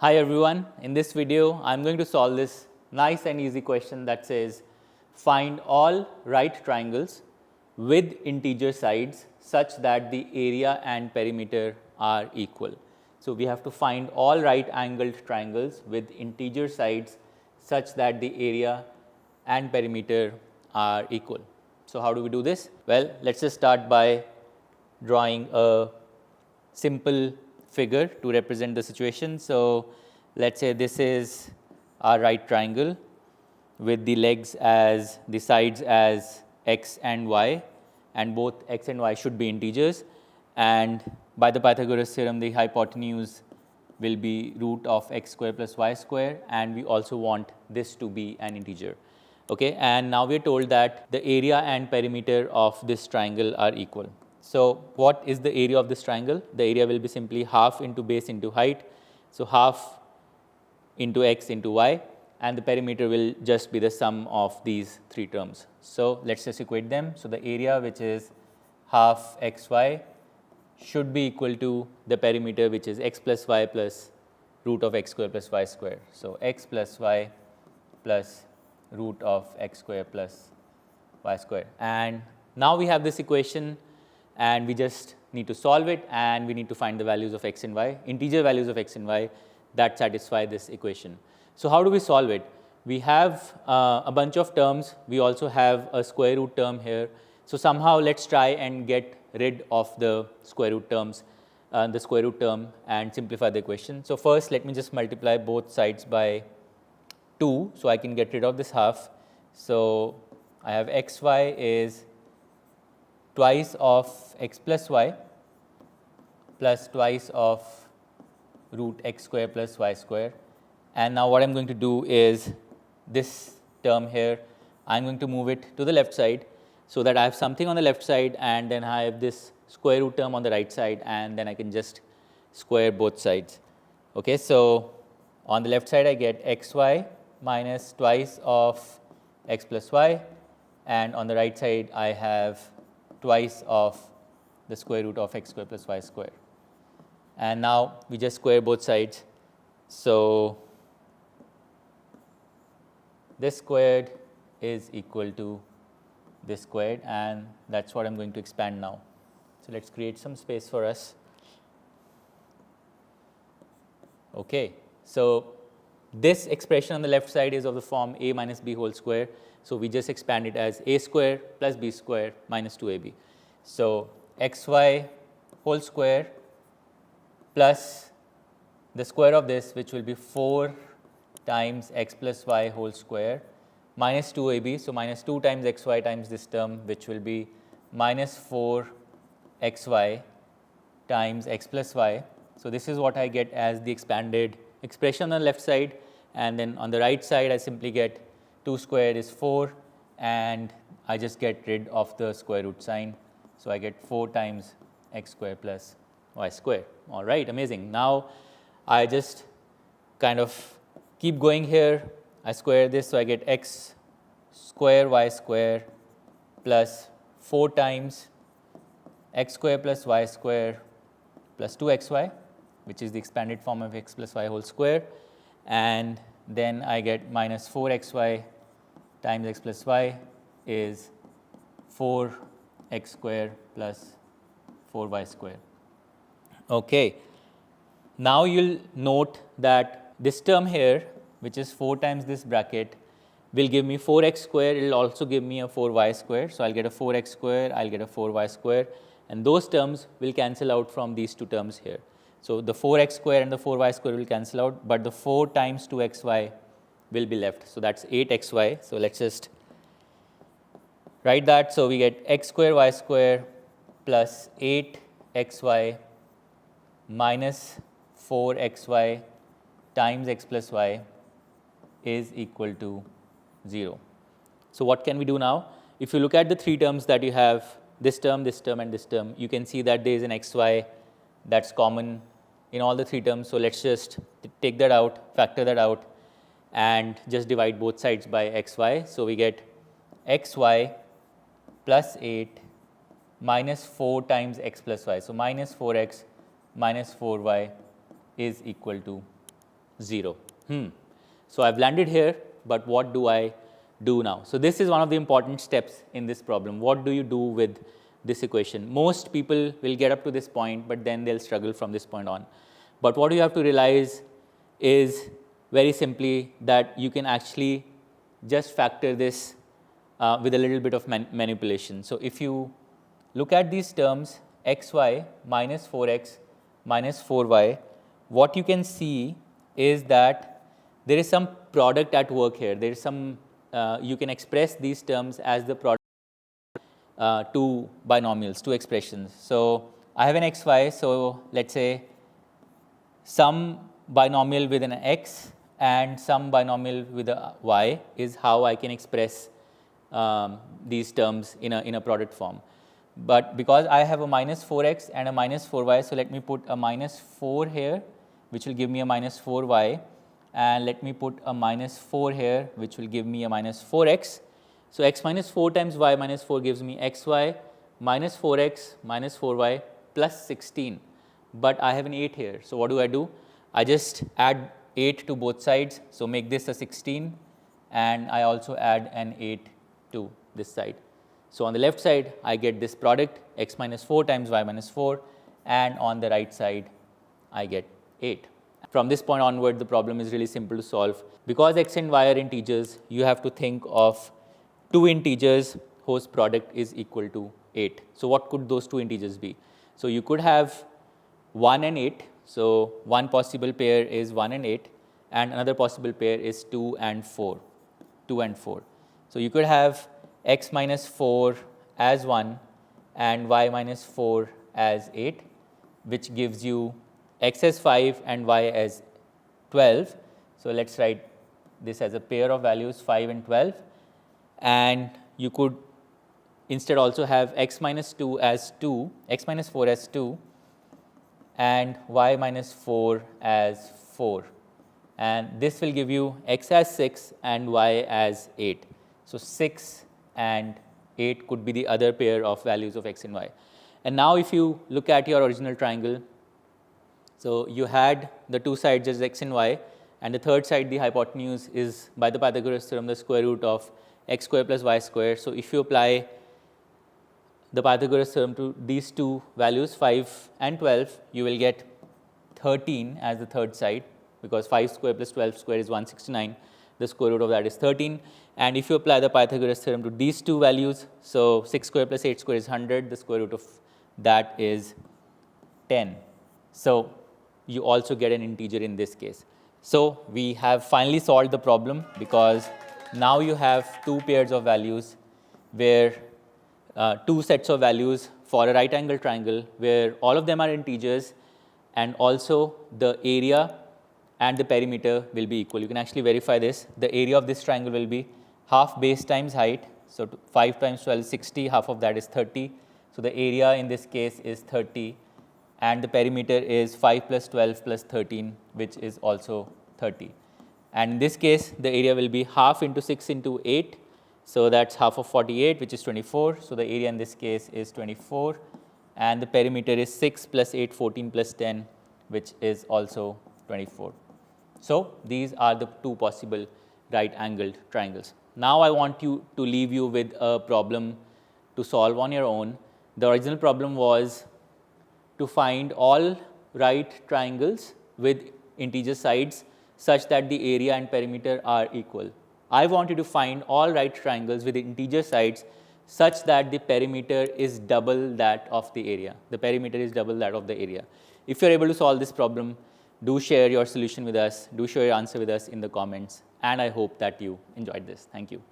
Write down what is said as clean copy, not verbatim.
Hi everyone, in this video I am going to solve this nice and easy question that says find all right triangles with integer sides such that the area and perimeter are equal. So, we have to find all right angled triangles with integer sides such that the area and perimeter are equal. So, how do we do this? Well, let us just start by drawing a simple figure to represent the situation. So, let us say this is our right triangle with the legs as the sides as x and y, and both x and y should be integers, and by the Pythagoras theorem the hypotenuse will be root of x square plus y square, and we also want this to be an integer. Okay, and now we are told that the area and perimeter of this triangle are equal. So, what is the area of this triangle? The area will be simply half into base into height. So, half into x into y, and the perimeter will just be the sum of these three terms. So, let us just equate them. So, the area, which is half x y, should be equal to the perimeter, which is x plus y plus root of x square plus y square. So, x plus y plus root of x square plus y square. And now we have this equation, and we just need to solve it, and we need to find the values of x and y, integer values of x and y that satisfy this equation. So, how do we solve it? We have a bunch of terms, we also have a square root term here. So, somehow let us try and get rid of the square root terms, and simplify the equation. So, first let me just multiply both sides by 2, so I can get rid of this half. So, I have x y is twice of x plus y plus twice of root x square plus y square. And now what I am going to do is this term here, I am going to move it to the left side, so that I have something on the left side, and then I have this square root term on the right side, and then I can just square both sides. Okay, so on the left side I get x y minus twice of x plus y, and on the right side I have twice of the square root of x square plus y square. And now we just square both sides. So, this squared is equal to this squared, and that is what I am going to expand now. So, let us create some space for us. Okay. So, this expression on the left side is of the form a minus b whole square. So, we just expand it as a square plus b square minus 2ab. So, xy whole square plus the square of this, which will be 4 times x plus y whole square minus 2ab. So, minus 2 times xy times this term, which will be minus 4 xy times x plus y. So, this is what I get as the expanded expression on the left side, and then on the right side I simply get 2 squared is 4, and I just get rid of the square root sign. So, I get 4 times x square plus y square. All right, amazing. Now, I just kind of keep going here. I square this, so I get x square y square plus 4 times x square plus y square plus 2xy, which is the expanded form of x plus y whole square, and then I get minus 4xy times x plus y is 4x square plus 4y square. Okay. Now, you will note that this term here, which is 4 times this bracket, will give me 4x square, it will also give me a 4y square. So, I will get a 4x square, I will get a 4y square, and those terms will cancel out from these two terms here. So, the 4x square and the 4y square will cancel out, but the 4 times 2xy will be left. So, that is 8xy. So, let us just write that. So, we get x square y square plus 8xy minus 4xy times x plus y is equal to 0. So, what can we do now? If you look at the three terms that you have, this term, this term, and this term, you can see that there is an xy that is common in all the three terms. So, let us just take that out, factor that out, and just divide both sides by xy. So, we get xy plus 8 minus 4 times x plus y. So, minus 4x minus 4y is equal to 0. So I've landed here, but what do I do now? So this is one of the important steps in this problem. What do you do with this equation? Most people will get up to this point, but then they'll struggle from this point on. But what you have to realize is very simply that you can actually just factor this with a little bit of manipulation. So if you look at these terms, xy minus 4x minus 4y, what you can see is that there is some product at work here. There is some, you can express these terms as the product two binomials, two expressions. So I have an xy, so let's say some binomial with an x and some binomial with a y is how I can express these terms in a product form. But because I have a minus 4x and a minus 4y, so let me put a minus 4 here, which will give me a minus 4y, and let me put a minus 4 here, which will give me a minus 4x. So x minus 4 times y minus 4 gives me xy minus 4x minus 4y plus 16. But I have an 8 here. So what do? I just add 8 to both sides. So make this a 16, and I also add an 8 to this side. So on the left side, I get this product, x minus 4 times y minus 4, and on the right side, I get 8. From this point onward, the problem is really simple to solve. Because x and y are integers, you have to think of two integers whose product is equal to 8. So what could those two integers be? So you could have 1 and 8. So one possible pair is 1 and 8, and another possible pair is 2 and 4. 2 and 4. So you could have x minus 4 as 1 and y minus 4 as 8, which gives you x as 5 and y as 12. So let's write this as a pair of values 5 and 12. And you could instead also have x minus 2 as 2, x minus 4 as 2, and y minus 4 as 4. And this will give you x as 6 and y as 8. So 6 and 8 could be the other pair of values of x and y. And now if you look at your original triangle, so you had the two sides as x and y, and the third side, the hypotenuse, is by the Pythagoras theorem the square root of x square plus y square. So if you apply the Pythagoras theorem to these two values, 5 and 12, you will get 13 as the third side, because 5 square plus 12 square is 169. The square root of that is 13. And if you apply the Pythagoras theorem to these two values, so 6 square plus 8 square is 100, the square root of that is 10. So you also get an integer in this case. So we have finally solved the problem, because now you have two pairs of values where two sets of values for a right angle triangle where all of them are integers, and also the area and the perimeter will be equal. You can actually verify this. The area of this triangle will be half base times height. So 5 times 12 is 60, half of that is 30. So the area in this case is 30, and the perimeter is 5 plus 12 plus 13, which is also 30. And in this case, the area will be half into 6 into 8. So that's half of 48, which is 24. So the area in this case is 24. And the perimeter is 6 plus 8, 14 plus 10, which is also 24. So these are the two possible right-angled triangles. Now I want to leave you with a problem to solve on your own. The original problem was to find all right triangles with integer sides such that the area and perimeter are equal. I want you to find all right triangles with integer sides such that the perimeter is double that of the area. The perimeter is double that of the area. If you're able to solve this problem, do share your solution with us, do share your answer with us in the comments, and I hope that you enjoyed this. Thank you.